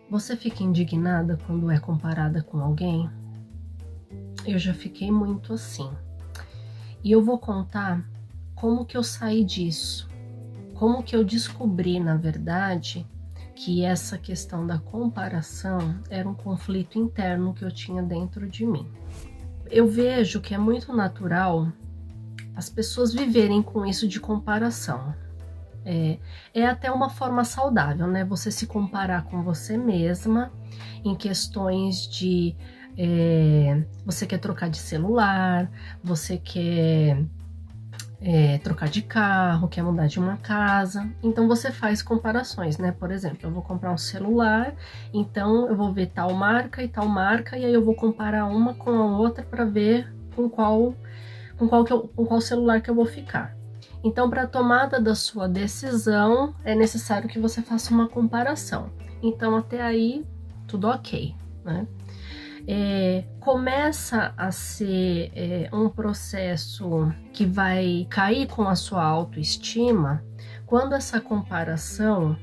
Você fica indignada quando é comparada com alguém? Eu já fiquei muito assim. E eu vou contar como que eu saí disso. Como que eu descobri, na verdade, que essa questão da comparação era um conflito interno que eu tinha dentro de mim. Eu vejo que é muito natural as pessoas viverem com isso de comparação. É até uma forma saudável, né? Você se comparar com você mesma em questões de você quer trocar de celular, você quer trocar de carro, quer mudar de uma casa, então você faz comparações, né? Por exemplo, eu vou comprar um celular, então eu vou ver tal marca, e aí eu vou comparar uma com a outra para ver com qual celular que eu vou ficar. Então, para a tomada da sua decisão, é necessário que você faça uma comparação. Então, até aí, tudo ok, né? Começa a ser um processo que vai cair com a sua autoestima quando essa comparação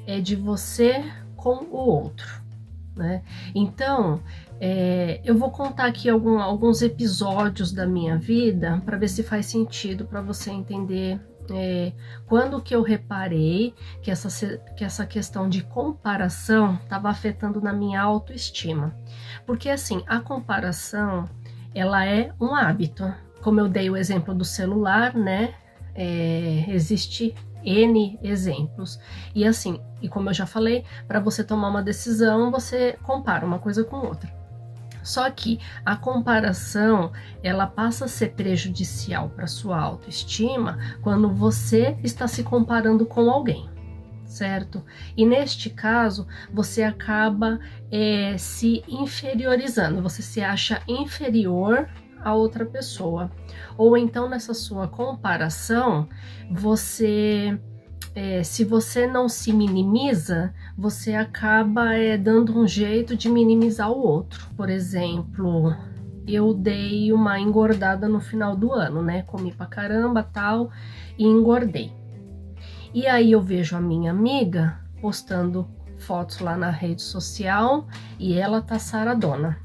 é de você com o outro, né? Então, eu vou contar aqui alguns episódios da minha vida para ver se faz sentido para você entender quando que eu reparei que essa questão de comparação estava afetando na minha autoestima. Porque assim, a comparação, ela é um hábito. Como eu dei o exemplo do celular, né? Existe N exemplos. E assim, e como eu já falei, para você tomar uma decisão, você compara uma coisa com outra. Só que a comparação, ela passa a ser prejudicial para sua autoestima quando você está se comparando com alguém, certo? E neste caso, você acaba se inferiorizando, você se acha inferior a outra pessoa. Ou então, nessa sua comparação, se você não se minimiza, você acaba dando um jeito de minimizar o outro. Por exemplo, eu dei uma engordada no final do ano, né? Comi pra caramba, tal, e engordei. E aí eu vejo a minha amiga postando fotos lá na rede social e ela tá saradona.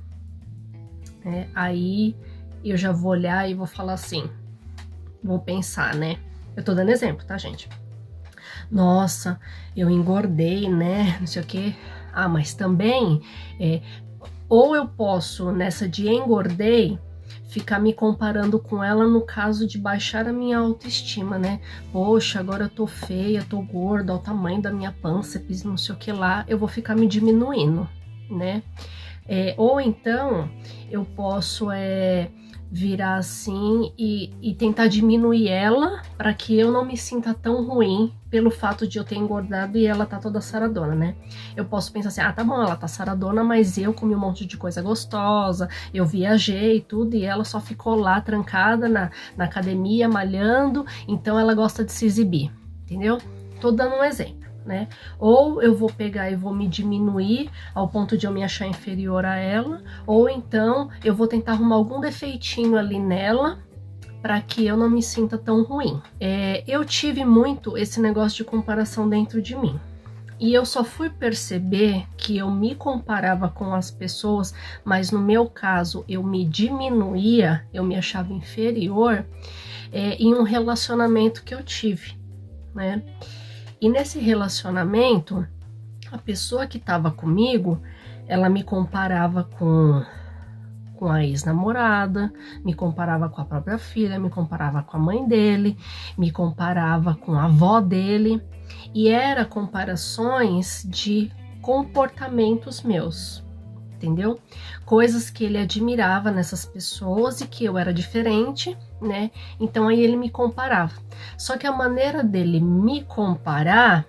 Aí eu já vou olhar e vou falar assim, vou pensar, né? Eu tô dando exemplo, tá, gente? Nossa, eu engordei, né? Não sei o quê. Ah, mas também, ou eu posso, nessa de engordei, ficar me comparando com ela no caso de baixar a minha autoestima, né? Poxa, agora eu tô feia, tô gorda, olha o tamanho da minha pânceps, não sei o que lá, eu vou ficar me diminuindo, né? Ou então, eu posso virar assim e tentar diminuir ela para que eu não me sinta tão ruim pelo fato de eu ter engordado e ela tá toda saradona, né? Eu posso pensar assim, ah, tá bom, ela tá saradona, mas eu comi um monte de coisa gostosa, eu viajei e tudo, e ela só ficou lá trancada na academia, malhando, então ela gosta de se exibir, entendeu? Tô dando um exemplo. Né? Ou eu vou pegar e vou me diminuir ao ponto de eu me achar inferior a ela, ou então eu vou tentar arrumar algum defeitinho ali nela para que eu não me sinta tão ruim. Eu tive muito esse negócio de comparação dentro de mim. E eu só fui perceber que eu me comparava com as pessoas, mas no meu caso eu me diminuía, eu me achava inferior em um relacionamento que eu tive, né? E nesse relacionamento, a pessoa que estava comigo, ela me comparava com a ex-namorada, me comparava com a própria filha, me comparava com a mãe dele, me comparava com a avó dele, e era comparações de comportamentos meus, entendeu? Coisas que ele admirava nessas pessoas e que eu era diferente, né? Então aí ele me comparava. Só que a maneira dele me comparar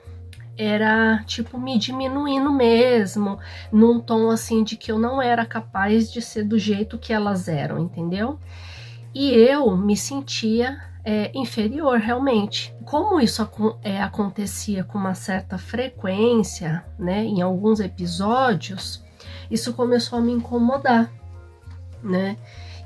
era tipo me diminuindo mesmo, num tom assim de que eu não era capaz de ser do jeito que elas eram, entendeu? E eu me sentia inferior realmente. Como isso acontecia com uma certa frequência, né, em alguns episódios, isso começou a me incomodar, né?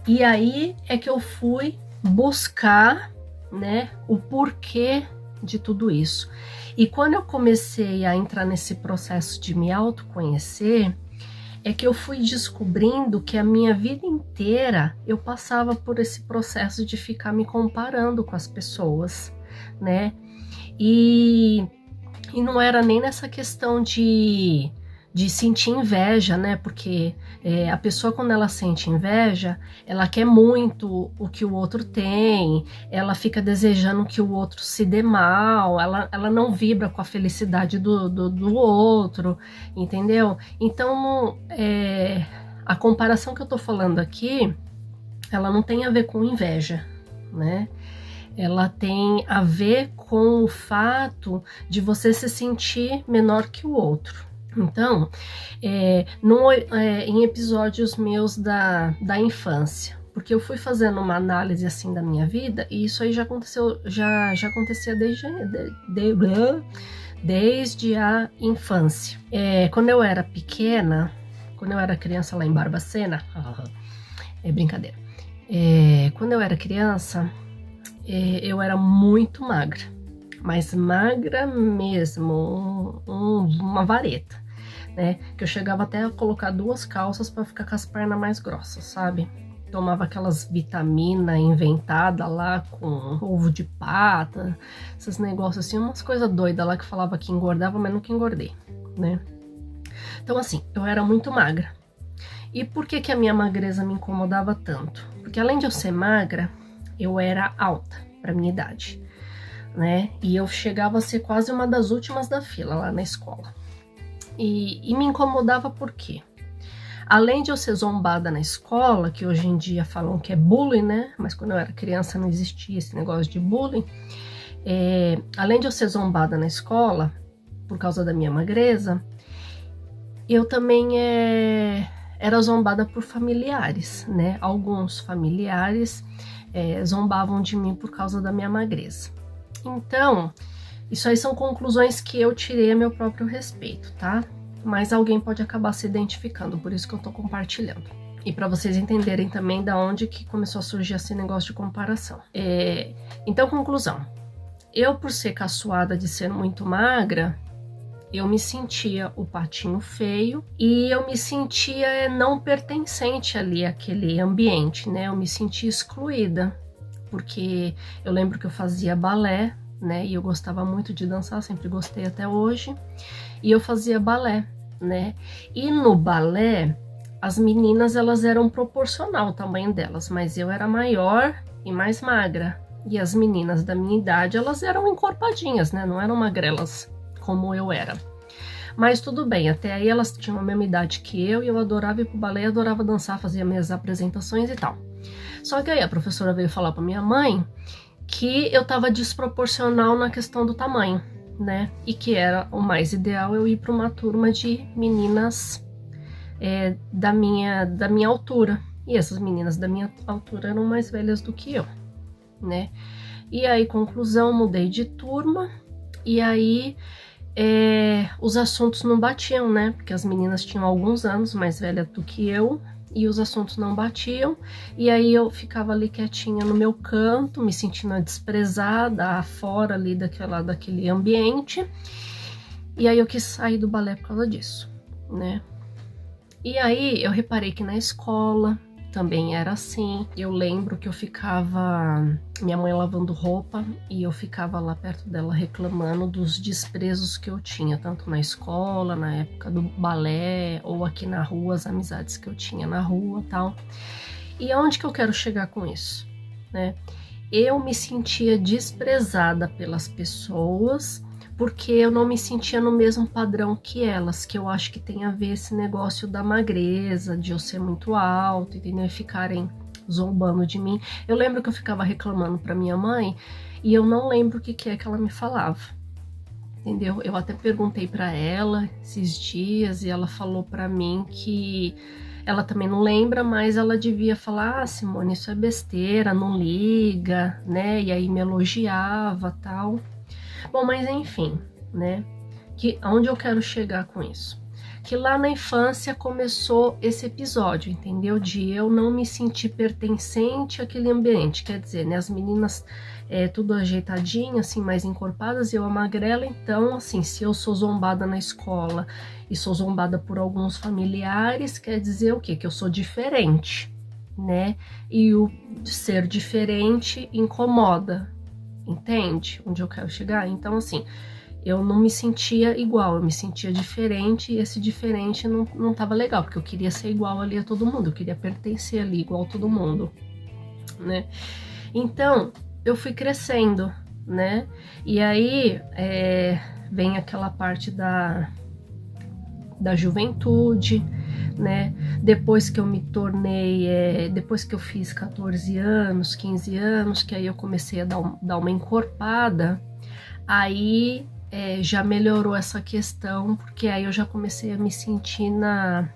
E aí é que eu fui buscar, né, o porquê de tudo isso. E quando eu comecei a entrar nesse processo de me autoconhecer, é que eu fui descobrindo que a minha vida inteira eu passava por esse processo de ficar me comparando com as pessoas, né? E não era nem nessa questão de sentir inveja, né? Porque a pessoa, quando ela sente inveja, ela quer muito o que o outro tem, ela fica desejando que o outro se dê mal, ela não vibra com a felicidade do outro, entendeu? Então, a comparação que eu tô falando aqui, ela não tem a ver com inveja, né? Ela tem a ver com o fato de você se sentir menor que o outro. Então, em episódios meus da infância, porque eu fui fazendo uma análise assim da minha vida, e isso aí já aconteceu, já acontecia desde a infância. Quando eu era pequena, quando eu era criança lá em Barbacena, é brincadeira. Quando eu era criança, eu era muito magra, mas magra mesmo, uma vareta, né? Que eu chegava até a colocar 2 calças para ficar com as pernas mais grossas, sabe? Tomava aquelas vitaminas inventadas lá com ovo de pata, esses negócios assim, umas coisas doidas lá que falava que engordava, mas nunca engordei, né? Então assim, eu era muito magra. E por que a minha magreza me incomodava tanto? Porque além de eu ser magra, eu era alta para minha idade, né? E eu chegava a ser quase uma das últimas da fila lá na escola. E me incomodava por quê? Além de eu ser zombada na escola, que hoje em dia falam que é bullying, né? Mas quando eu era criança não existia esse negócio de bullying. Além de eu ser zombada na escola, por causa da minha magreza, eu também era zombada por familiares, né? Alguns familiares zombavam de mim por causa da minha magreza. Então, isso aí são conclusões que eu tirei a meu próprio respeito, tá? Mas alguém pode acabar se identificando, por isso que eu tô compartilhando. E para vocês entenderem também da onde que começou a surgir esse negócio de comparação. Então, conclusão. Eu, por ser caçoada de ser muito magra, eu me sentia o patinho feio e eu me sentia não pertencente ali àquele ambiente, né? Eu me sentia excluída, porque eu lembro que eu fazia balé, né? E eu gostava muito de dançar, sempre gostei até hoje. E eu fazia balé, né? E no balé, as meninas, elas eram proporcional ao tamanho delas, mas eu era maior e mais magra. E as meninas da minha idade, elas eram encorpadinhas, né? Não eram magrelas como eu era. Mas tudo bem, até aí elas tinham a mesma idade que eu e eu adorava ir pro balé, adorava dançar, fazia minhas apresentações e tal. Só que aí a professora veio falar pra minha mãe que eu tava desproporcional na questão do tamanho, né? E que era o mais ideal eu ir para uma turma de meninas da minha altura. E essas meninas da minha altura eram mais velhas do que eu, né? E aí, conclusão, mudei de turma. E aí, os assuntos não batiam, né? Porque as meninas tinham alguns anos mais velhas do que eu. E os assuntos não batiam, e aí eu ficava ali quietinha no meu canto, me sentindo desprezada, fora ali daquele ambiente, e aí eu quis sair do balé por causa disso, né? E aí eu reparei que na escola também era assim. Eu lembro que eu ficava, minha mãe lavando roupa, e eu ficava lá perto dela reclamando dos desprezos que eu tinha, tanto na escola, na época do balé, ou aqui na rua, as amizades que eu tinha na rua e tal. E aonde que eu quero chegar com isso, né? Eu me sentia desprezada pelas pessoas, porque eu não me sentia no mesmo padrão que elas, que eu acho que tem a ver esse negócio da magreza, de eu ser muito alto, entendeu? E ficarem zombando de mim. Eu lembro que eu ficava reclamando pra minha mãe, e eu não lembro o que é que ela me falava, entendeu? Eu até perguntei pra ela esses dias, e ela falou pra mim que ela também não lembra, mas ela devia falar: ah, Simone, isso é besteira, não liga, né? E aí me elogiava, tal. Bom, mas enfim, né? Onde eu quero chegar com isso? que lá na infância começou esse episódio, entendeu? De eu não me sentir pertencente àquele ambiente. Quer dizer, né, as meninas tudo ajeitadinho, assim, mais encorpadas, e eu a magrela. Então, assim, se eu sou zombada na escola e sou zombada por alguns familiares, quer dizer o quê? Que eu sou diferente, né? E o ser diferente incomoda, entende? Onde eu quero chegar? Então, assim, eu não me sentia igual, eu me sentia diferente, e esse diferente não tava legal, porque eu queria ser igual ali a todo mundo, eu queria pertencer ali igual a todo mundo, né? Então, eu fui crescendo, né? E aí vem aquela parte da juventude, né? Depois que eu me tornei, depois que eu fiz 14 anos, 15 anos, que aí eu comecei a dar uma encorpada, aí já melhorou essa questão, porque aí eu já comecei a me sentir na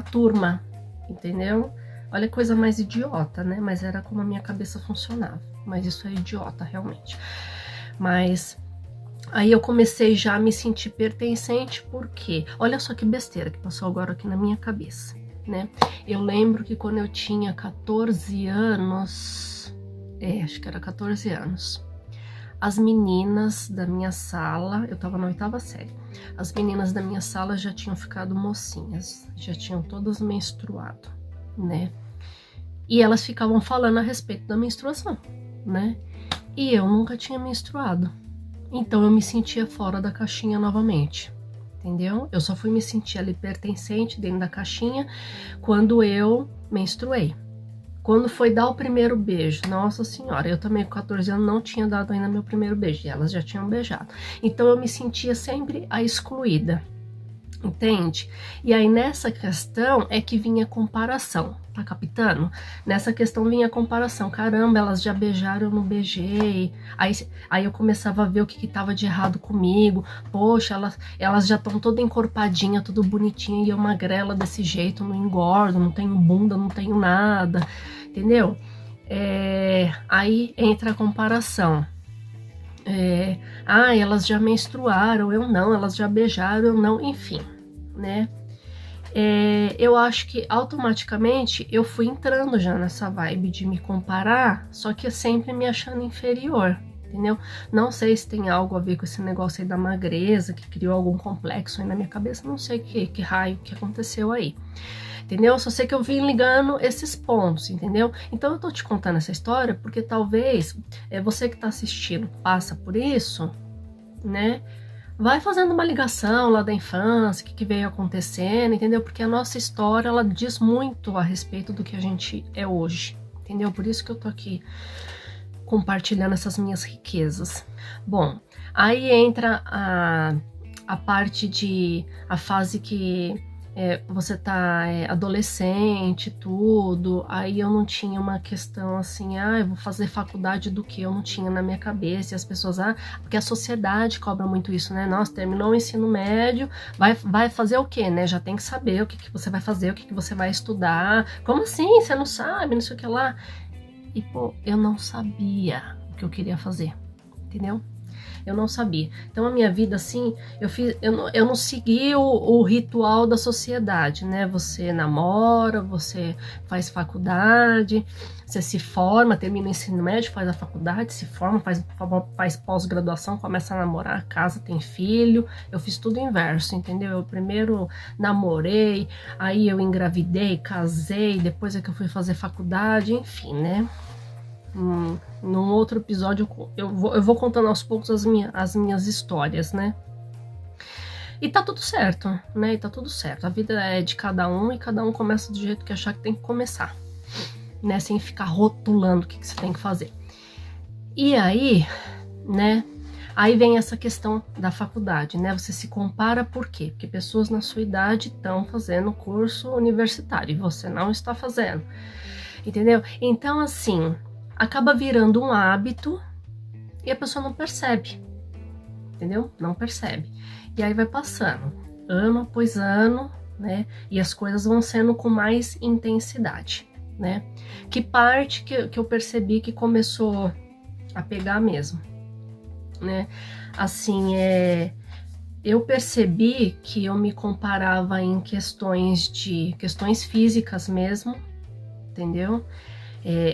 turma, entendeu? Olha que coisa mais idiota, né? Mas era como a minha cabeça funcionava. Mas isso é idiota, realmente. Mas aí eu comecei já a me sentir pertencente, porque olha só que besteira que passou agora aqui na minha cabeça, né? Eu lembro que quando eu tinha 14 anos, acho que era 14 anos, as meninas da minha sala, eu tava na 8ª série, as meninas da minha sala já tinham ficado mocinhas, já tinham todas menstruado, né? E elas ficavam falando a respeito da menstruação, né? E eu nunca tinha menstruado. Então eu me sentia fora da caixinha novamente, entendeu? Eu só fui me sentir ali pertencente dentro da caixinha quando eu menstruei. Quando foi dar o primeiro beijo, nossa senhora, eu também com 14 anos não tinha dado ainda meu primeiro beijo, e elas já tinham beijado. Então eu me sentia sempre a excluída, entende? E aí nessa questão é que vinha comparação, tá captando? Nessa questão vinha comparação, caramba, elas já beijaram, eu não beijei. Aí eu começava a ver o que tava de errado comigo. Poxa, elas já estão toda encorpadinha, tudo bonitinha, e eu magrela desse jeito, não engordo, não tenho bunda, não tenho nada, entendeu? Aí entra a comparação. Elas já menstruaram, eu não, elas já beijaram, eu não, enfim, né? Eu acho que automaticamente eu fui entrando já nessa vibe de me comparar, só que sempre me achando inferior, entendeu? Não sei se tem algo a ver com esse negócio aí da magreza, que criou algum complexo aí na minha cabeça, não sei que raio que aconteceu aí. Entendeu? Só sei que eu vim ligando esses pontos, entendeu? Então eu tô te contando essa história porque talvez você que tá assistindo passa por isso, né? Vai fazendo uma ligação lá da infância, o que veio acontecendo, entendeu? Porque a nossa história, ela diz muito a respeito do que a gente é hoje, entendeu? Por isso que eu tô aqui compartilhando essas minhas riquezas. Bom, aí entra a parte a fase que você tá adolescente, tudo, aí eu não tinha uma questão assim, eu vou fazer faculdade do que eu não tinha na minha cabeça, e as pessoas, porque a sociedade cobra muito isso, né? Nossa, terminou o ensino médio, vai fazer o quê, né? Já tem que saber o que você vai fazer, o que você vai estudar, como assim? Você não sabe, não sei o que lá. E, pô, eu não sabia o que eu queria fazer, entendeu? Eu não sabia. Então a minha vida, assim, eu não segui o ritual da sociedade, né? Você namora, você faz faculdade, você se forma, termina o ensino médio, faz a faculdade, se forma, faz pós-graduação, começa a namorar, casa, tem filho. Eu fiz tudo inverso, entendeu? Eu primeiro namorei, aí eu engravidei, casei, depois é que eu fui fazer faculdade, enfim, né? Num outro episódio eu vou contando aos poucos as minhas histórias, né? E tá tudo certo, né? E tá tudo certo. A vida é de cada um e cada um começa do jeito que achar que tem que começar, né? Sem ficar rotulando o que você tem que fazer. E aí, né? Aí vem essa questão da faculdade, né? Você se compara por quê? Porque pessoas na sua idade estão fazendo curso universitário e você não está fazendo, entendeu? Então, assim, acaba virando um hábito e a pessoa não percebe, entendeu? Não percebe. E aí vai passando, ano após ano, né? E as coisas vão sendo com mais intensidade, né? Que parte que eu percebi que começou a pegar mesmo, né? Assim, eu percebi que eu me comparava em questões físicas mesmo, entendeu?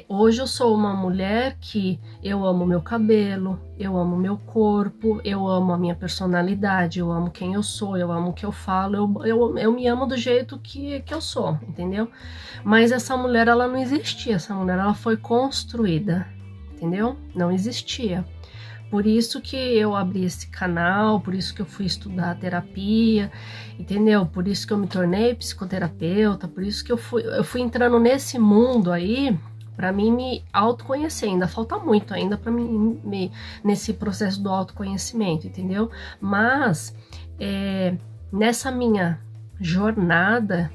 Hoje eu sou uma mulher que eu amo meu cabelo, eu amo meu corpo, eu amo a minha personalidade, eu amo quem eu sou, eu amo o que eu falo, eu me amo do jeito que eu sou, entendeu? Mas essa mulher, ela não existia, essa mulher, ela foi construída, entendeu? Não existia. Por isso que eu abri esse canal, por isso que eu fui estudar terapia, entendeu? Por isso que eu me tornei psicoterapeuta, por isso que eu fui entrando nesse mundo aí, para mim me autoconhecer. Ainda falta muito ainda para mim nesse processo do autoconhecimento, entendeu? Mas nessa minha jornada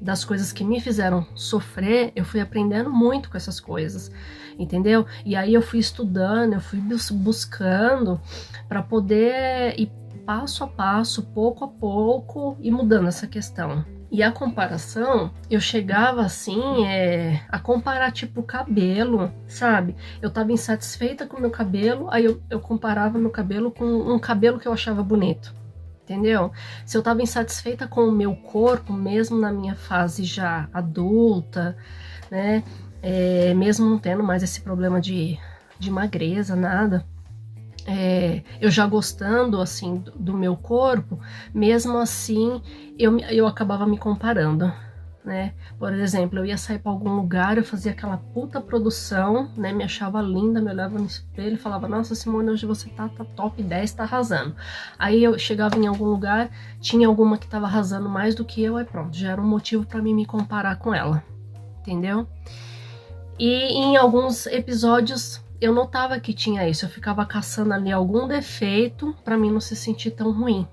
das coisas que me fizeram sofrer, eu fui aprendendo muito com essas coisas, entendeu? E aí eu fui estudando, eu fui buscando para poder ir passo a passo, pouco a pouco, e mudando essa questão. E a comparação, eu chegava assim, a comparar tipo cabelo, sabe? Eu tava insatisfeita com o meu cabelo, aí eu comparava meu cabelo com um cabelo que eu achava bonito. Entendeu? Se eu tava insatisfeita com o meu corpo, mesmo na minha fase já adulta, né? Mesmo não tendo mais esse problema de magreza, nada. Eu já gostando, assim, do meu corpo, mesmo assim, eu acabava me comparando, né? Por exemplo, eu ia sair para algum lugar, eu fazia aquela puta produção, né? Me achava linda, me olhava no espelho e falava: nossa, Simone, hoje você tá top 10, tá arrasando. Aí eu chegava em algum lugar, tinha alguma que tava arrasando mais do que eu, aí pronto, já era um motivo para mim me comparar com ela, entendeu? E em alguns episódios eu notava que tinha isso, eu ficava caçando ali algum defeito para mim não se sentir tão ruim,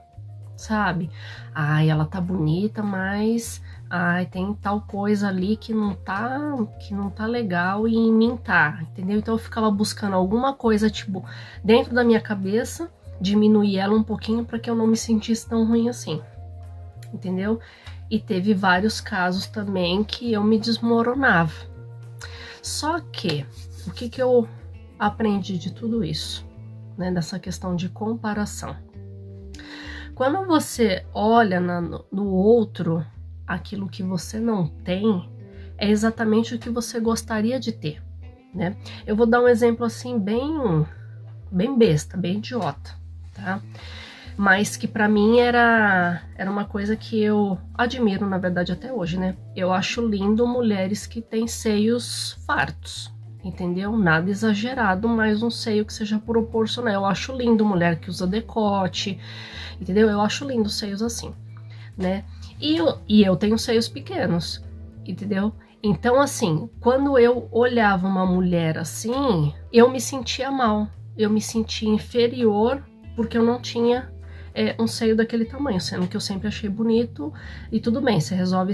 sabe? Ai, ela tá bonita, mas ai, tem tal coisa ali que não tá legal e em mim tá, entendeu? Então eu ficava buscando alguma coisa, tipo, dentro da minha cabeça, diminuir ela um pouquinho para que eu não me sentisse tão ruim assim, entendeu? E teve vários casos também que eu me desmoronava. Só que, o que eu aprendi de tudo isso, né, dessa questão de comparação? Quando você olha no outro aquilo que você não tem, é exatamente o que você gostaria de ter, né? Eu vou dar um exemplo assim bem besta, bem idiota, tá? Mas que pra mim era uma coisa que eu admiro, na verdade, até hoje, né? Eu acho lindo mulheres que têm seios fartos, entendeu? Nada exagerado, mas um seio que seja proporcional. Eu acho lindo mulher que usa decote, entendeu? Eu acho lindo seios assim, né? E eu tenho seios pequenos, entendeu? Então, assim, quando eu olhava uma mulher assim, eu me sentia mal, eu me sentia inferior porque eu não tinha um seio daquele tamanho, sendo que eu sempre achei bonito e tudo bem, você resolve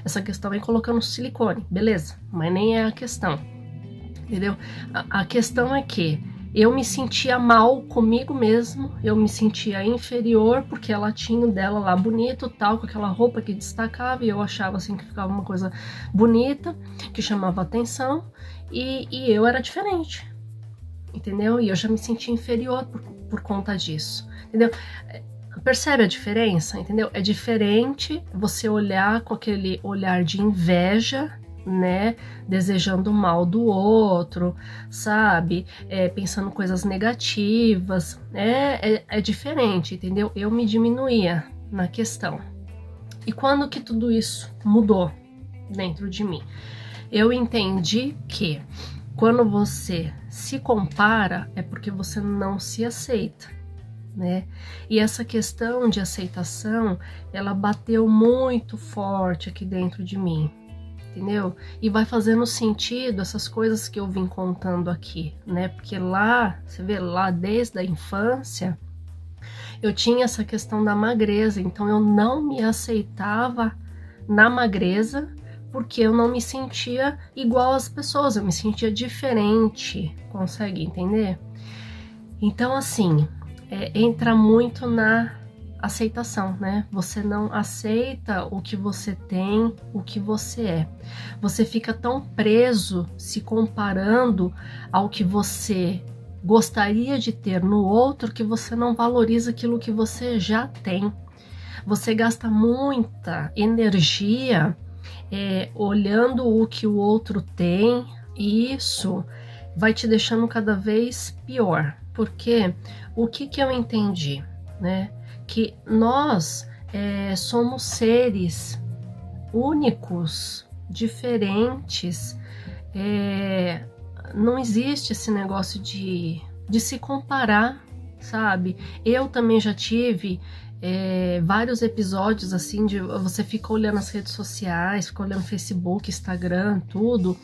essa questão aí colocando silicone, beleza, mas nem é a questão, entendeu? A questão é que eu me sentia mal comigo mesmo, eu me sentia inferior porque ela tinha o dela lá bonito, tal, com aquela roupa que destacava e eu achava assim que ficava uma coisa bonita, que chamava atenção e eu era diferente, entendeu? E eu já me sentia inferior por conta disso, entendeu? Percebe a diferença, entendeu? É diferente você olhar com aquele olhar de inveja, né, desejando o mal do outro, sabe, pensando coisas negativas, é diferente, entendeu? Eu me diminuía na questão. E quando que tudo isso mudou dentro de mim? Eu entendi que quando você se compara é porque você não se aceita, né? E essa questão de aceitação, ela bateu muito forte aqui dentro de mim, entendeu? E vai fazendo sentido essas coisas que eu vim contando aqui, né? Porque lá, você vê, lá desde a infância, eu tinha essa questão da magreza, então eu não me aceitava na magreza, porque eu não me sentia igual às pessoas, eu me sentia diferente, consegue entender? Então, assim, entra muito na aceitação, né? Você não aceita o que você tem, o que você é. Você fica tão preso se comparando ao que você gostaria de ter no outro que você não valoriza aquilo que você já tem. Você gasta muita energia olhando o que o outro tem, e isso vai te deixando cada vez pior. Porque o que eu entendi, né? Que nós somos seres únicos, diferentes. Não existe esse negócio de se comparar, sabe? Eu também já tive vários episódios assim de você fica olhando as redes sociais, fica olhando Facebook, Instagram, tudo,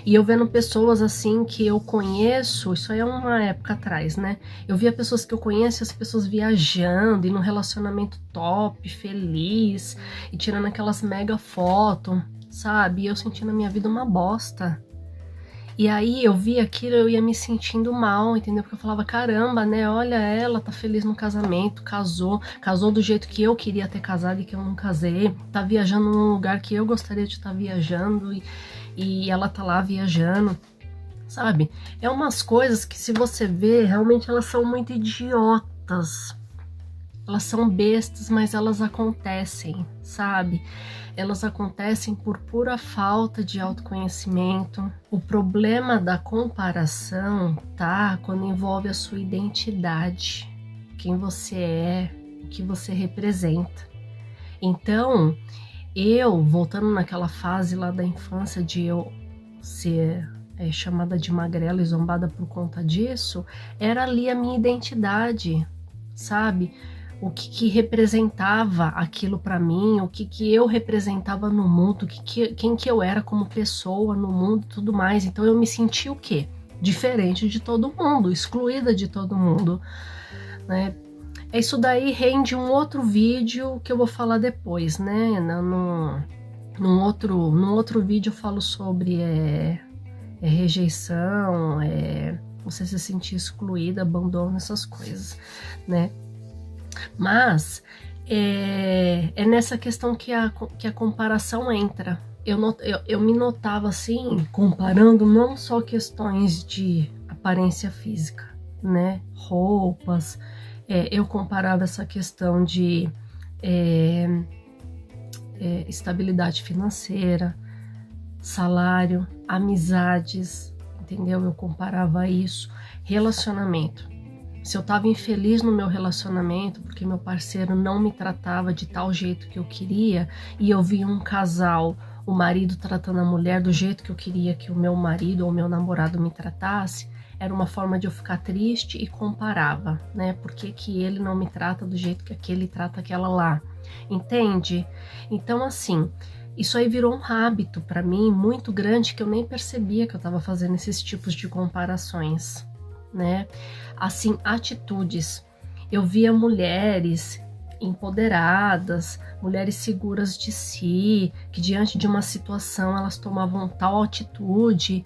e eu vendo pessoas assim que eu conheço. Isso aí é uma época atrás, né? Eu via pessoas que eu conheço, as pessoas viajando e num relacionamento top, feliz, e tirando aquelas mega fotos, sabe? E eu sentindo a minha vida uma bosta. E aí eu vi aquilo, eu ia me sentindo mal, entendeu? Porque eu falava, caramba, né? Olha, ela tá feliz no casamento, casou do jeito que eu queria ter casado e que eu não casei, tá viajando num lugar que eu gostaria de estar viajando, e ela tá lá viajando, sabe? É umas coisas que, se você vê, realmente elas são muito idiotas. Elas são bestas, mas elas acontecem, sabe? Elas acontecem por pura falta de autoconhecimento. O problema da comparação tá quando envolve a sua identidade, quem você é, o que você representa. Então, voltando naquela fase lá da infância de eu ser chamada de magrela e zombada por conta disso, era ali a minha identidade, sabe? O que representava aquilo para mim, o que eu representava no mundo, quem que eu era como pessoa no mundo e tudo mais. Então eu me senti o quê? Diferente de todo mundo, excluída de todo mundo, né? Isso daí rende um outro vídeo que eu vou falar depois, né? Num outro vídeo eu falo sobre rejeição, você se sentir excluída, abandono, essas coisas, né? Mas é nessa questão que a comparação entra. Eu me notava assim, comparando não só questões de aparência física, né? Roupas, eu comparava essa questão de estabilidade financeira, salário, amizades, entendeu? Eu comparava isso, relacionamento. Se eu estava infeliz no meu relacionamento porque meu parceiro não me tratava de tal jeito que eu queria, e eu via um casal, o marido tratando a mulher do jeito que eu queria que o meu marido ou meu namorado me tratasse, era uma forma de eu ficar triste e comparava, né? Por que ele não me trata do jeito que aquele trata aquela lá? Entende? Então, assim, isso aí virou um hábito para mim muito grande, que eu nem percebia que eu estava fazendo esses tipos de comparações, né? Assim, atitudes. Eu via mulheres empoderadas, mulheres seguras de si, que diante de uma situação elas tomavam tal atitude,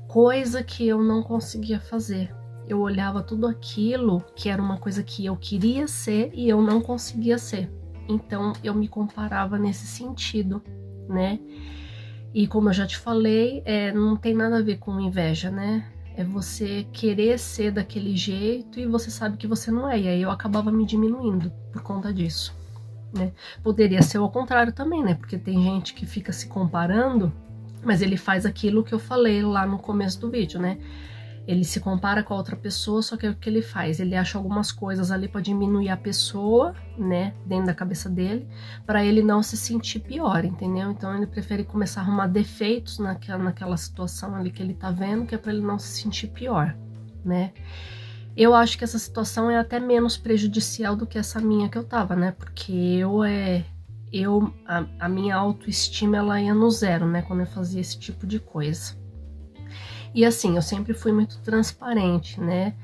coisa que eu não conseguia fazer. Eu olhava tudo aquilo que era uma coisa que eu queria ser e eu não conseguia ser. Então eu me comparava nesse sentido, né? E como eu já te falei, não tem nada a ver com inveja, né? É você querer ser daquele jeito e você sabe que você não é. E aí eu acabava me diminuindo por conta disso, né? Poderia ser ao contrário também, né? Porque tem gente que fica se comparando, mas ele faz aquilo que eu falei lá no começo do vídeo, né? Ele se compara com a outra pessoa, só que o que ele faz? Ele acha algumas coisas ali para diminuir a pessoa, né, dentro da cabeça dele, para ele não se sentir pior, entendeu? Então ele prefere começar a arrumar defeitos naquela situação ali que ele tá vendo, que é para ele não se sentir pior, né? Eu acho que essa situação é até menos prejudicial do que essa minha que eu tava, né? Porque a minha autoestima, ela ia no zero, né, quando eu fazia esse tipo de coisa. E assim, eu sempre fui muito transparente, né?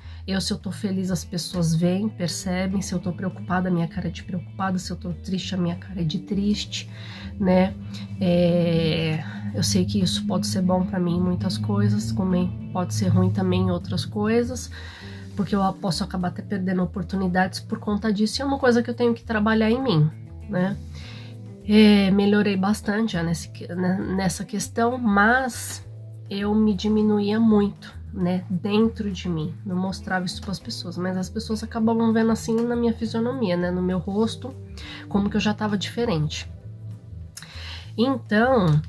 Se eu tô feliz, as pessoas veem, percebem. Se eu tô preocupada, a minha cara é de preocupada. Se eu tô triste, a minha cara é de triste, né? Eu sei que isso pode ser bom pra mim em muitas coisas, como pode ser ruim também em outras coisas, porque eu posso acabar até perdendo oportunidades por conta disso. E é uma coisa que eu tenho que trabalhar em mim, né? Melhorei bastante já nessa questão, mas eu me diminuía muito, né, dentro de mim. Não mostrava isso para as pessoas, mas as pessoas acabavam vendo assim na minha fisionomia, né, no meu rosto, como que eu já estava diferente. Então,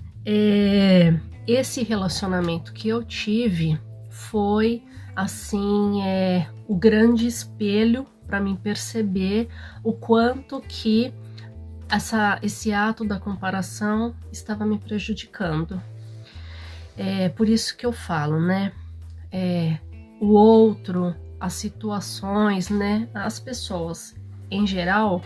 esse relacionamento que eu tive foi assim, o grande espelho para mim perceber o quanto que esse ato da comparação estava me prejudicando. É por isso que eu falo, né? O outro, as situações, né? As pessoas em geral,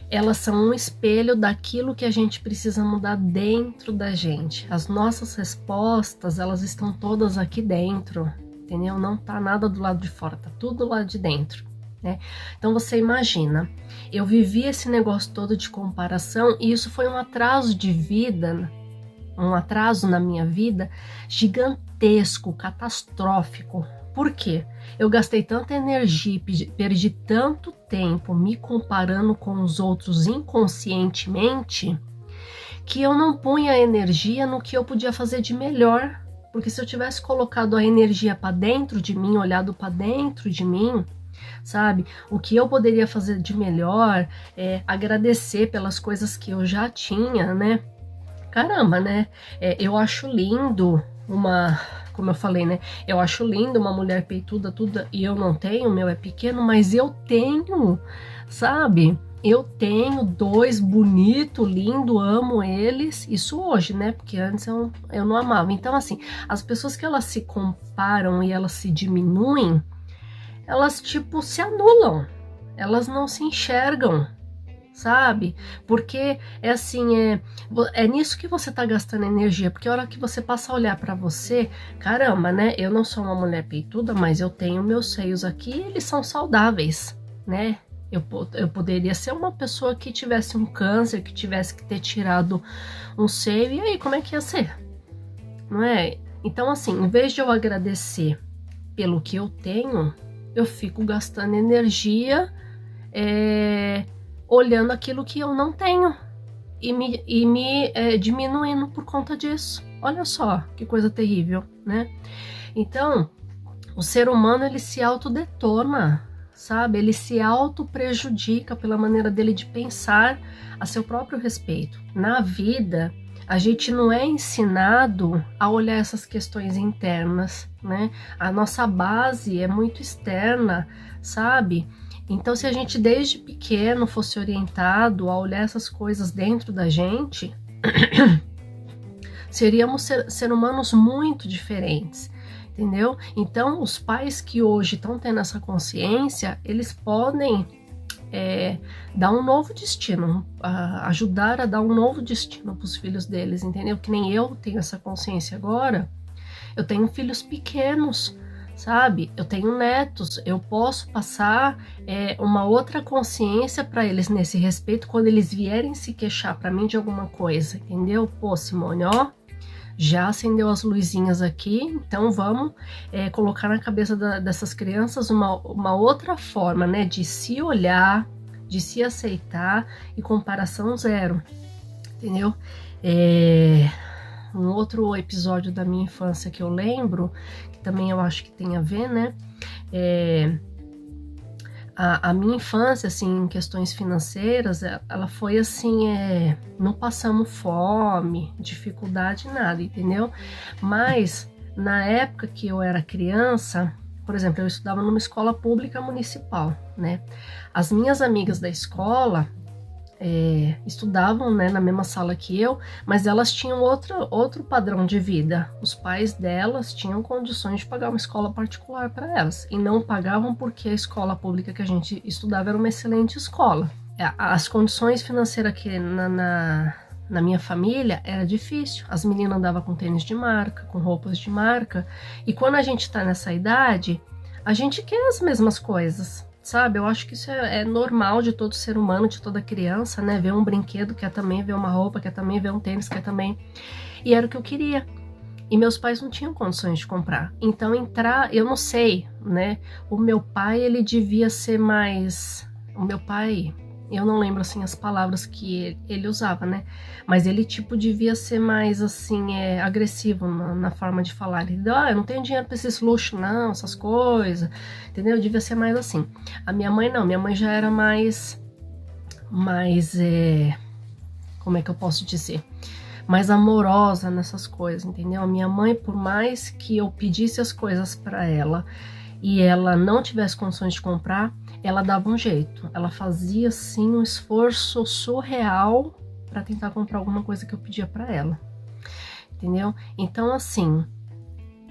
elas são um espelho daquilo que a gente precisa mudar dentro da gente. As nossas respostas, elas estão todas aqui dentro, entendeu? Não tá nada do lado de fora, tá tudo lá de dentro, né? Então você imagina, eu vivi esse negócio todo de comparação e isso foi um atraso de vida, um atraso na minha vida gigantesco, catastrófico. Por quê? Eu gastei tanta energia, perdi tanto tempo me comparando com os outros inconscientemente, que eu não punha energia no que eu podia fazer de melhor. Porque se eu tivesse colocado a energia para dentro de mim, olhado para dentro de mim, sabe? O que eu poderia fazer de melhor é agradecer pelas coisas que eu já tinha, né? Caramba, né? Eu acho lindo como eu falei, né? Eu acho lindo uma mulher peituda, tudo, e eu não tenho, meu é pequeno, mas eu tenho, sabe? Eu tenho 2 bonito, lindo, amo eles, isso hoje, né? Porque antes eu não amava. Então, assim, as pessoas que elas se comparam e elas se diminuem, elas, tipo, se anulam, elas não se enxergam, sabe? Porque é assim, é nisso que você tá gastando energia, porque a hora que você passa a olhar pra você, caramba, né? Eu não sou uma mulher peituda, mas eu tenho meus seios aqui e eles são saudáveis, né? Eu poderia ser uma pessoa que tivesse um câncer, que tivesse que ter tirado um seio, e aí, como é que ia ser? Não é? Então, assim, em vez de eu agradecer pelo que eu tenho, eu fico gastando energia, olhando aquilo que eu não tenho e me diminuindo por conta disso. Olha só que coisa terrível, né? Então, o ser humano, ele se autodetona, sabe? Ele se auto-prejudica pela maneira dele de pensar a seu próprio respeito. Na vida, a gente não é ensinado a olhar essas questões internas, né? A nossa base é muito externa, sabe? Então, se a gente desde pequeno fosse orientado a olhar essas coisas dentro da gente, seríamos ser humanos muito diferentes, entendeu? Então, os pais que hoje estão tendo essa consciência, eles podem dar um novo destino, ajudar a dar um novo destino para os filhos deles, entendeu? Que nem eu tenho essa consciência agora, eu tenho filhos pequenos, sabe? Eu tenho netos, eu posso passar uma outra consciência para eles nesse respeito quando eles vierem se queixar para mim de alguma coisa, entendeu? Pô, Simone, ó, já acendeu as luzinhas aqui, então vamos colocar na cabeça dessas crianças uma outra forma, né, de se olhar, de se aceitar e comparação zero, entendeu? Um outro episódio da minha infância que eu lembro, que também eu acho que tem a ver, né, a minha infância, assim, em questões financeiras, ela foi assim, não passamos fome, dificuldade, nada, entendeu? Mas, na época que eu era criança, por exemplo, eu estudava numa escola pública municipal, né? As minhas amigas da escola estudavam, né, na mesma sala que eu, mas elas tinham outro padrão de vida. Os pais delas tinham condições de pagar uma escola particular para elas, e não pagavam porque a escola pública que a gente estudava era uma excelente escola. As condições financeiras aqui na minha família era difícil. As meninas andavam com tênis de marca, com roupas de marca, e quando a gente tá nessa idade, a gente quer as mesmas coisas, sabe? Eu acho que isso é normal de todo ser humano, de toda criança, né? Ver um brinquedo, quer também ver uma roupa, quer também ver um tênis, quer também... E era o que eu queria. E meus pais não tinham condições de comprar. Então, eu não sei, né? O meu pai, ele devia ser mais... O meu pai, Eu não lembro, assim, as palavras que ele usava, né? Mas ele, tipo, devia ser mais, assim, agressivo na forma de falar. Ele deu, eu não tenho dinheiro pra esses luxos, não, essas coisas, entendeu? Devia ser mais assim. A minha mãe, não. Minha mãe já era mais, como é que eu posso dizer? Mais amorosa nessas coisas, entendeu? A minha mãe, por mais que eu pedisse as coisas pra ela e ela não tivesse condições de comprar, ela dava um jeito. Ela fazia, assim, um esforço surreal para tentar comprar alguma coisa que eu pedia para ela, entendeu? Então, assim,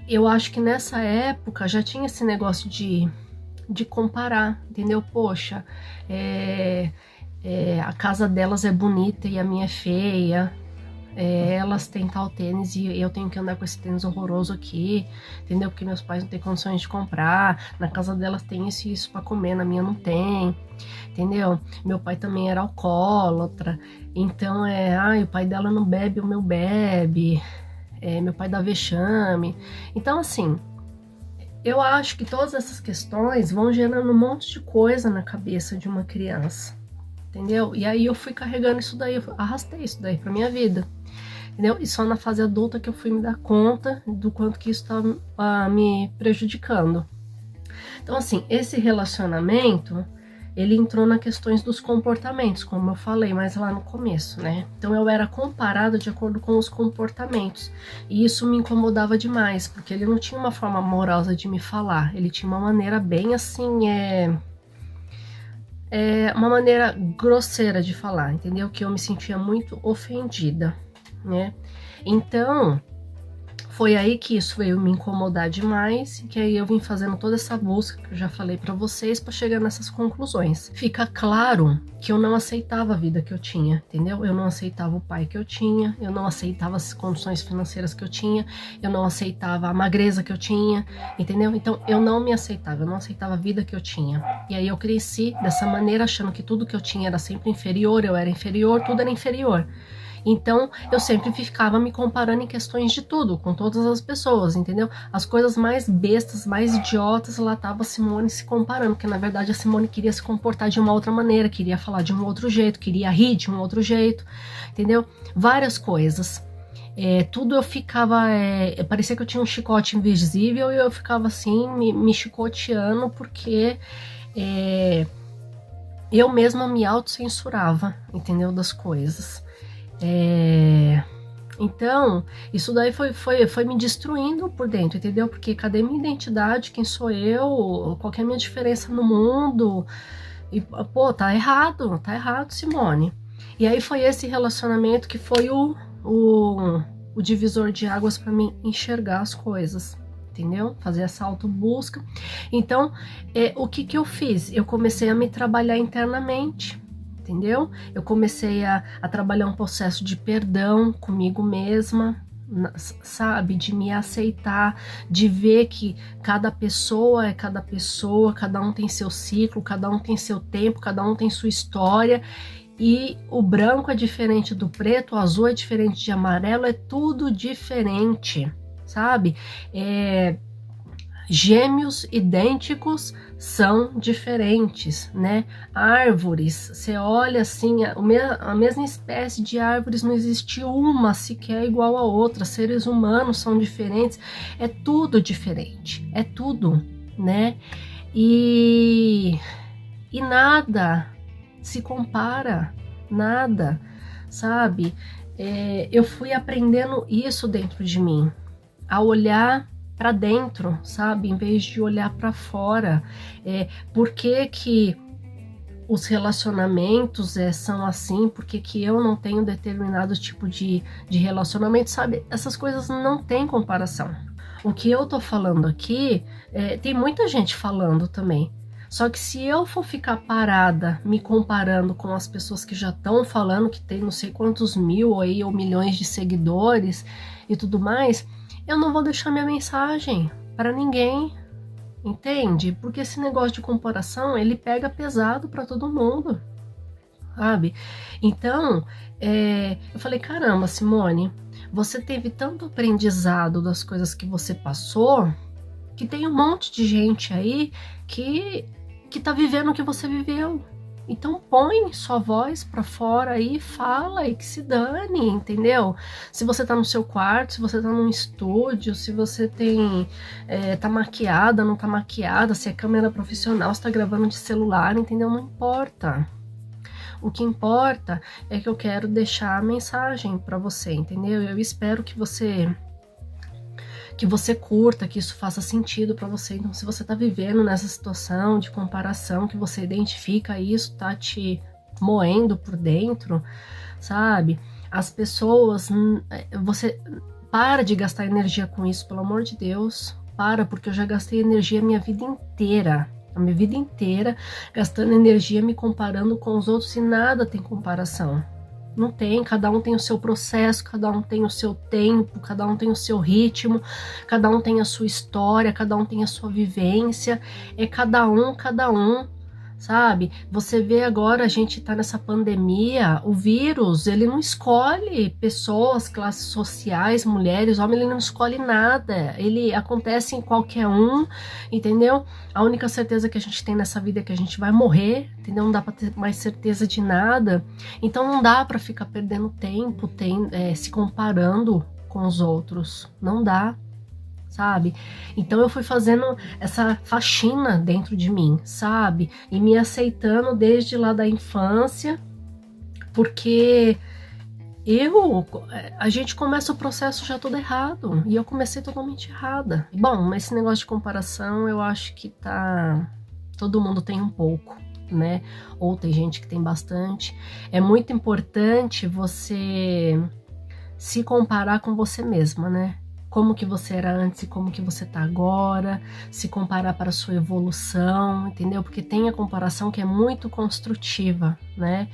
eu acho que nessa época já tinha esse negócio de comparar, entendeu? Poxa, a casa delas é bonita e a minha é feia. Elas têm tal tênis e eu tenho que andar com esse tênis horroroso aqui, entendeu? Porque meus pais não têm condições de comprar, na casa delas tem isso e isso pra comer, na minha não tem, entendeu? Meu pai também era alcoólatra, então o pai dela não bebe, o meu bebe, meu pai dá vexame. Então, assim, eu acho que todas essas questões vão gerando um monte de coisa na cabeça de uma criança, entendeu? E aí eu fui carregando isso daí, eu arrastei isso daí pra minha vida. Entendeu? E só na fase adulta que eu fui me dar conta do quanto que isso tá me prejudicando. Então, assim, esse relacionamento, ele entrou nas questões dos comportamentos, como eu falei mais lá no começo, né? Então, eu era comparada de acordo com os comportamentos. E isso me incomodava demais, porque ele não tinha uma forma amorosa de me falar. Ele tinha uma maneira bem assim, uma maneira grosseira de falar, entendeu? Que eu me sentia muito ofendida, né? Então, foi aí que isso veio me incomodar demais, que aí eu vim fazendo toda essa busca que eu já falei pra vocês para chegar nessas conclusões. Fica claro que eu não aceitava a vida que eu tinha, entendeu? Eu não aceitava o pai que eu tinha, eu não aceitava as condições financeiras que eu tinha, eu não aceitava a magreza que eu tinha, entendeu? Então eu não me aceitava, eu não aceitava a vida que eu tinha. E aí eu cresci dessa maneira, achando que tudo que eu tinha era sempre inferior, eu era inferior, tudo era inferior. Então, eu sempre ficava me comparando em questões de tudo, com todas as pessoas, entendeu? As coisas mais bestas, mais idiotas, lá tava a Simone se comparando, porque na verdade a Simone queria se comportar de uma outra maneira, queria falar de um outro jeito, queria rir de um outro jeito, entendeu? Várias coisas. Tudo eu ficava, parecia que eu tinha um chicote invisível e eu ficava assim, me chicoteando, porque eu mesma me autocensurava, entendeu? Das coisas. Então, isso daí foi me destruindo por dentro, entendeu? Porque cadê minha identidade? Quem sou eu? Qual que é a minha diferença no mundo? E, pô, tá errado, Simone. E aí foi esse relacionamento que foi o divisor de águas para mim enxergar as coisas, entendeu? Fazer essa autobusca. Então, o que eu fiz? Eu comecei a me trabalhar internamente, entendeu? Eu comecei a trabalhar um processo de perdão comigo mesma, sabe? De me aceitar, de ver que cada pessoa é cada pessoa, cada um tem seu ciclo, cada um tem seu tempo, cada um tem sua história. E o branco é diferente do preto, o azul é diferente de amarelo, é tudo diferente, sabe? Gêmeos idênticos são diferentes, né? Árvores, você olha assim, a mesma espécie de árvores, não existe uma sequer igual a outra. Seres humanos são diferentes, é tudo diferente, é tudo, né? E nada se compara, nada, sabe? Eu fui aprendendo isso dentro de mim, a olhar para dentro, sabe? Em vez de olhar para fora. Por que que os relacionamentos são assim? Por que que eu não tenho determinado tipo de relacionamento, sabe? Essas coisas não tem comparação. O que eu tô falando aqui, tem muita gente falando também. Só que se eu for ficar parada me comparando com as pessoas que já estão falando, que tem não sei quantos mil aí ou milhões de seguidores e tudo mais, eu não vou deixar minha mensagem para ninguém, entende? Porque esse negócio de comparação, ele pega pesado para todo mundo, sabe? Então, eu falei, caramba, Simone, você teve tanto aprendizado das coisas que você passou, que tem um monte de gente aí que tá vivendo o que você viveu, Então põe sua voz pra fora aí, fala e que se dane, entendeu? Se você tá no seu quarto, se você tá num estúdio, se você tá maquiada, não tá maquiada, se é câmera profissional, se tá gravando de celular, entendeu? Não importa. O que importa é que eu quero deixar a mensagem pra você, entendeu? Eu espero que você curta, que isso faça sentido para você. Então, se você tá vivendo nessa situação de comparação, que você identifica isso, tá te moendo por dentro, sabe? As pessoas, você para de gastar energia com isso, pelo amor de Deus. Para, porque eu já gastei energia a minha vida inteira. A minha vida inteira gastando energia me comparando com os outros e nada tem comparação. Não tem, cada um tem o seu processo, cada um tem o seu tempo, cada um tem o seu ritmo, cada um tem a sua história, cada um tem a sua vivência, é cada um, sabe? Você vê agora, a gente tá nessa pandemia, o vírus, ele não escolhe pessoas, classes sociais, mulheres, homem, ele não escolhe nada, ele acontece em qualquer um, entendeu? A única certeza que a gente tem nessa vida é que a gente vai morrer, entendeu? Não dá pra ter mais certeza de nada, então não dá pra ficar perdendo tempo, se comparando com os outros, não dá. Sabe? Então eu fui fazendo essa faxina dentro de mim, sabe? E me aceitando desde lá da infância, porque a gente começa o processo já todo errado, e eu comecei totalmente errada. Bom, esse negócio de comparação, eu acho que todo mundo tem um pouco, né? Ou tem gente que tem bastante. É muito importante você se comparar com você mesma, né? Como que você era antes e como que você tá agora, se comparar para a sua evolução, entendeu? Porque tem a comparação que é muito construtiva, né?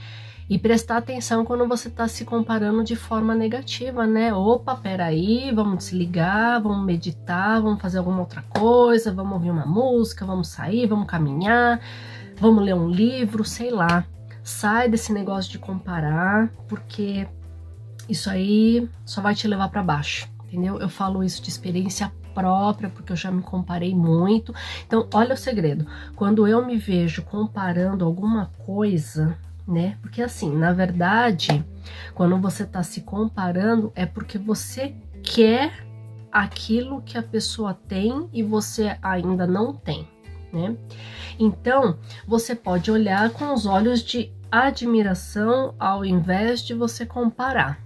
E prestar atenção quando você tá se comparando de forma negativa, né? Opa, peraí, vamos desligar, vamos meditar, vamos fazer alguma outra coisa, vamos ouvir uma música, vamos sair, vamos caminhar, vamos ler um livro, sei lá. Sai desse negócio de comparar, porque isso aí só vai te levar para baixo. Entendeu? Eu falo isso de experiência própria, porque eu já me comparei muito. Então, olha o segredo. Quando eu me vejo comparando alguma coisa, né? Porque assim, na verdade, quando você tá se comparando, é porque você quer aquilo que a pessoa tem e você ainda não tem, né? Então, você pode olhar com os olhos de admiração ao invés de você comparar.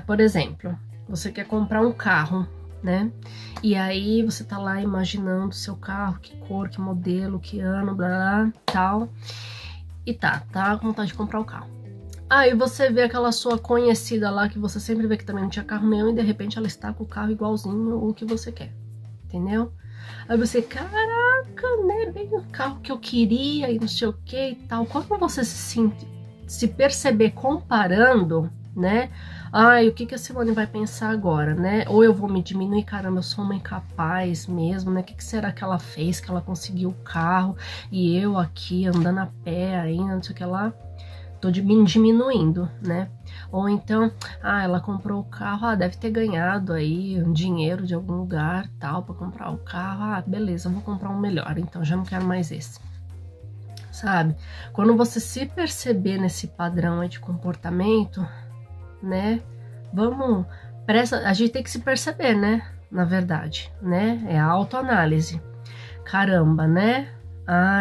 Por exemplo, você quer comprar um carro, né? E aí você tá lá imaginando o seu carro, que cor, que modelo, que ano, blá, blá, tal. E tá com vontade de comprar o carro. Aí você vê aquela sua conhecida lá, que você sempre vê que também não tinha carro nenhum, e de repente ela está com o carro igualzinho o que você quer, entendeu? Aí você, caraca, né? Bem o carro que eu queria e não sei o que e tal. Quando você se perceber comparando, né? Ai, o que a Simone vai pensar agora, né? Ou eu vou me diminuir, caramba, eu sou uma incapaz mesmo, né? O que será que ela fez, que ela conseguiu o carro e eu aqui andando a pé ainda, não sei o que lá. Tô me diminuindo, né? Ou então, ela comprou o carro, deve ter ganhado aí um dinheiro de algum lugar, tal, pra comprar o carro. Beleza, eu vou comprar um melhor, então já não quero mais esse. Sabe? Quando você se perceber nesse padrão aí de comportamento, né? A gente tem que se perceber, né? Na verdade, né? É a autoanálise. Caramba, né?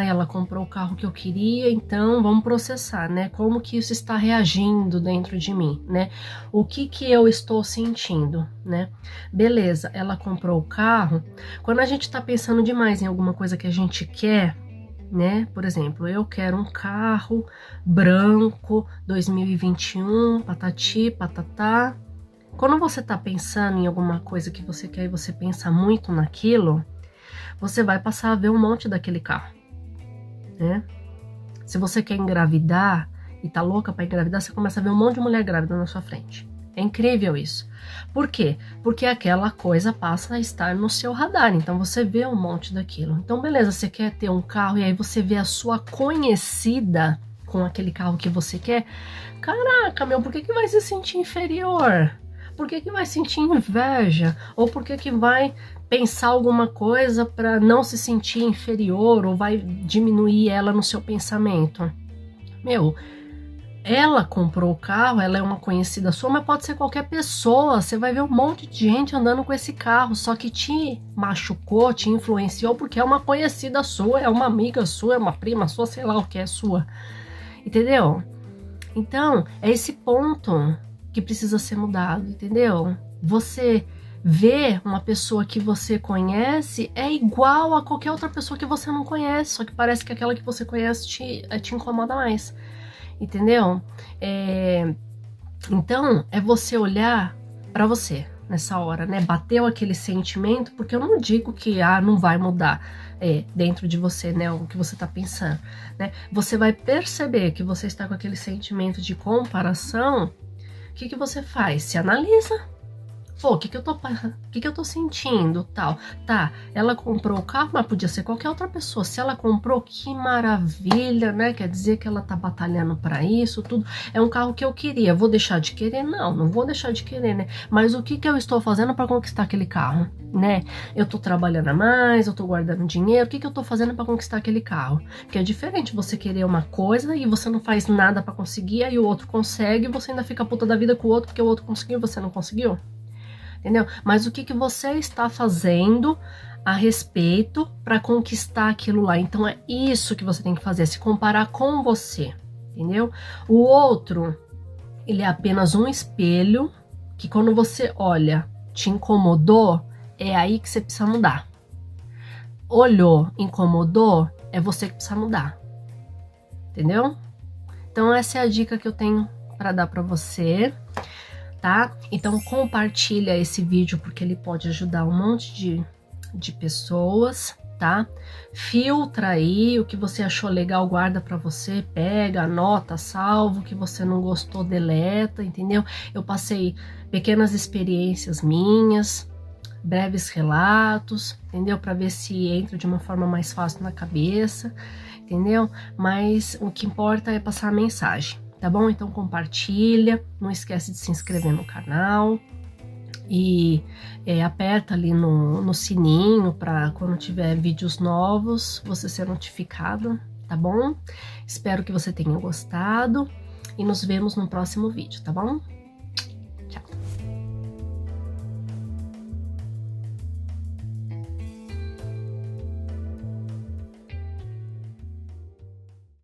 Ela comprou o carro que eu queria, então vamos processar, né? Como que isso está reagindo dentro de mim, né? O que eu estou sentindo, né? Beleza, ela comprou o carro. Quando a gente tá pensando demais em alguma coisa que a gente quer, né? Por exemplo, eu quero um carro branco 2021, patati, patatá. Quando você tá pensando em alguma coisa que você quer e você pensa muito naquilo, você vai passar a ver um monte daquele carro, né? Se você quer engravidar e tá louca para engravidar, você começa a ver um monte de mulher grávida na sua frente. É incrível isso. Por quê? Porque aquela coisa passa a estar no seu radar, então você vê um monte daquilo. Então beleza, você quer ter um carro e aí você vê a sua conhecida com aquele carro que você quer. Caraca, por que vai se sentir inferior? Por que vai sentir inveja? Ou por que vai pensar alguma coisa para não se sentir inferior ou vai diminuir ela no seu pensamento? Meu, ela comprou o carro, ela é uma conhecida sua, mas pode ser qualquer pessoa. Você vai ver um monte de gente andando com esse carro, só que te machucou, te influenciou porque é uma conhecida sua, é uma amiga sua, é uma prima sua, sei lá o que é sua. Entendeu? Então, é esse ponto que precisa ser mudado, entendeu? Você ver uma pessoa que você conhece é igual a qualquer outra pessoa que você não conhece, só que parece que aquela que você conhece te incomoda mais. Entendeu? Então, é você olhar para você nessa hora, né? Bateu aquele sentimento, porque eu não digo que não vai mudar dentro de você, né? O que você tá pensando, né? Você vai perceber que você está com aquele sentimento de comparação. O que você faz? Se analisa. Pô, o que eu tô sentindo, tal. Tá, ela comprou o carro, mas podia ser qualquer outra pessoa. Se ela comprou, que maravilha, né? Quer dizer que ela tá batalhando para isso, tudo. É um carro que eu queria. Vou deixar de querer? Não, não vou deixar de querer, né? Mas o que eu estou fazendo para conquistar aquele carro, né? Eu tô trabalhando a mais, eu tô guardando dinheiro. O que eu tô fazendo para conquistar aquele carro? Porque é diferente você querer uma coisa e você não faz nada para conseguir, aí o outro consegue e você ainda fica puta da vida com o outro porque o outro conseguiu e você não conseguiu. Entendeu? Mas o que você está fazendo a respeito para conquistar aquilo lá? Então é isso que você tem que fazer, se comparar com você, entendeu? O outro, ele é apenas um espelho que quando você olha, te incomodou, é aí que você precisa mudar. Olhou, incomodou, é você que precisa mudar. Entendeu? Então essa é a dica que eu tenho para dar para você. Tá? Então compartilha esse vídeo porque ele pode ajudar um monte de pessoas, tá? Filtra aí, o que você achou legal guarda para você, pega, anota, salva, o que você não gostou deleta, entendeu? Eu passei pequenas experiências minhas, breves relatos, entendeu? Para ver se entra de uma forma mais fácil na cabeça, entendeu? Mas o que importa é passar a mensagem. Tá bom? Então compartilha, não esquece de se inscrever no canal e aperta ali no sininho para quando tiver vídeos novos você ser notificado, tá bom? Espero que você tenha gostado e nos vemos no próximo vídeo, tá bom?